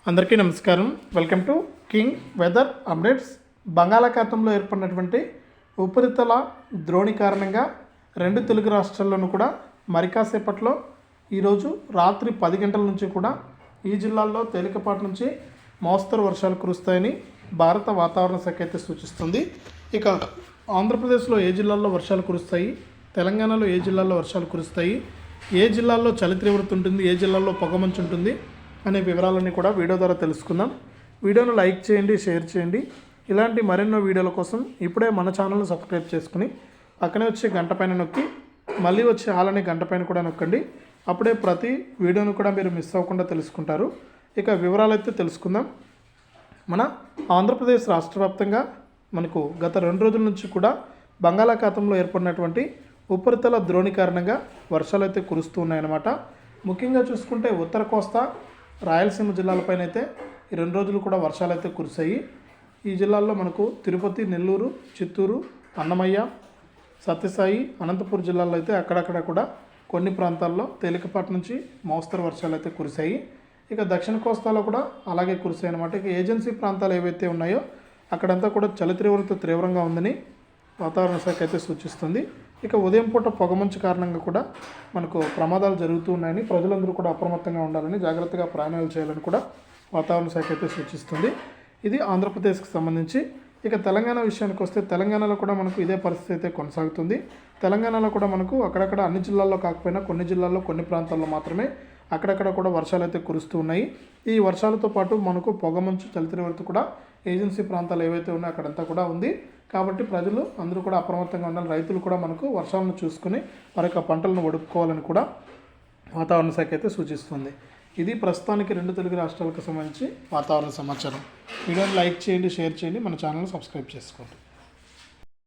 అందరికీ నమస్కారం. Welcome to king weather updates. బంగాళాఖాతంలో ఏర్పడినటువంటి ఉపరితల ద్రోణి కారణంగా రెండు తెలుగు రాష్ట్రాల్లోనూ కూడా మరి కాసేపట్లో ఈరోజు రాత్రి 10 గంటల నుంచి కూడా ఈ జిల్లాల్లో తేలికపాటి నుంచి మోస్తరు వర్షాలు కురుస్తాయని భారత వాతావరణ శాఖ అయితే సూచిస్తుంది. ఇక ఆంధ్రప్రదేశ్లో ఏ జిల్లాల్లో వర్షాలు కురుస్తాయి, తెలంగాణలో ఏ జిల్లాల్లో వర్షాలు కురుస్తాయి, ఏ జిల్లాల్లో చలి తీవ్రత ఉంటుంది, ఏ జిల్లాల్లో పొగమంచు ఉంటుంది అనే వివరాలన్నీ కూడా వీడియో ద్వారా తెలుసుకుందాం. వీడియోను లైక్ చేయండి, షేర్ చేయండి. ఇలాంటి మరెన్నో వీడియోల కోసం ఇప్పుడే మన ఛానల్ను సబ్స్క్రైబ్ చేసుకుని పక్కనే వచ్చే గంట పైన నొక్కి మళ్ళీ వచ్చే ఆలనే గంట పైన కూడా నొక్కండి. అప్పుడే ప్రతి వీడియోను కూడా మీరు మిస్ అవ్వకుండా తెలుసుకుంటారు. ఇక వివరాలైతే తెలుసుకుందాం. మన ఆంధ్రప్రదేశ్ రాష్ట్ర వ్యాప్తంగా మనకు గత 2 రోజుల నుంచి కూడా బంగాళాఖాతంలో ఏర్పడినటువంటి ఉపరితల ద్రోణి కారణంగా వర్షాలు అయితే కురుస్తూ ఉన్నాయన్నమాట. ముఖ్యంగా చూసుకుంటే ఉత్తర కోస్తా, రాయలసీమ జిల్లాలపైన అయితే ఈ 2 రోజులు కూడా వర్షాలు అయితే కురిశాయి. ఈ జిల్లాల్లో మనకు తిరుపతి, నెల్లూరు, చిత్తూరు, అన్నమయ్య, సత్యసాయి, అనంతపూర్ జిల్లాల్లో అయితే అక్కడక్కడ కూడా కొన్ని ప్రాంతాల్లో తేలికపాటి నుంచి మోస్తరు వర్షాలు అయితే కురిశాయి. ఇక దక్షిణ కోస్తాలో కూడా అలాగే కురిశాయి అన్నమాట. ఇక ఏజెన్సీ ప్రాంతాలు ఏవైతే ఉన్నాయో అక్కడంతా కూడా చలి తీవ్రంగా ఉందని వాతావరణ శాఖ అయితే సూచిస్తుంది. ఇక ఉదయం పూట పొగమంచు కారణంగా కూడా మనకు ప్రమాదాలు జరుగుతూ ఉన్నాయని, ప్రజలందరూ కూడా అప్రమత్తంగా ఉండాలని, జాగ్రత్తగా ప్రయాణాలు చేయాలని కూడా వాతావరణ శాఖ అయితే సూచిస్తుంది. ఇది ఆంధ్రప్రదేశ్కి సంబంధించి. ఇక తెలంగాణ విషయానికి వస్తే తెలంగాణలో కూడా మనకు ఇదే పరిస్థితి అయితే కొనసాగుతుంది. తెలంగాణలో కూడా మనకు అక్కడక్కడ అన్ని జిల్లాల్లో కాకపోయినా కొన్ని జిల్లాల్లో కొన్ని ప్రాంతాల్లో మాత్రమే అక్కడక్కడ కూడా వర్షాలు అయితే కురుస్తూ ఉన్నాయి. ఈ వర్షాలతో పాటు మనకు పొగమంచు, చలి తీవ్రత కూడా ఏజెన్సీ ప్రాంతాలు ఏవైతే ఉన్నాయో అక్కడంతా కూడా ఉంది. కాబట్టి ప్రజలు అందరూ కూడా అప్రమత్తంగా ఉండాలి. రైతులు కూడా మనకు వర్షాలను చూసుకుని మరి యొక్క పంటలను వడుపుకోవాలని కూడా వాతావరణ శాఖ అయితే సూచిస్తుంది. ఇది ప్రస్తుతానికి 2 తెలుగు రాష్ట్రాలకు సంబంధించి వాతావరణ సమాచారం. వీడియోని లైక్ చేయండి, షేర్ చేయండి, మన ఛానల్ని సబ్స్క్రైబ్ చేసుకోండి.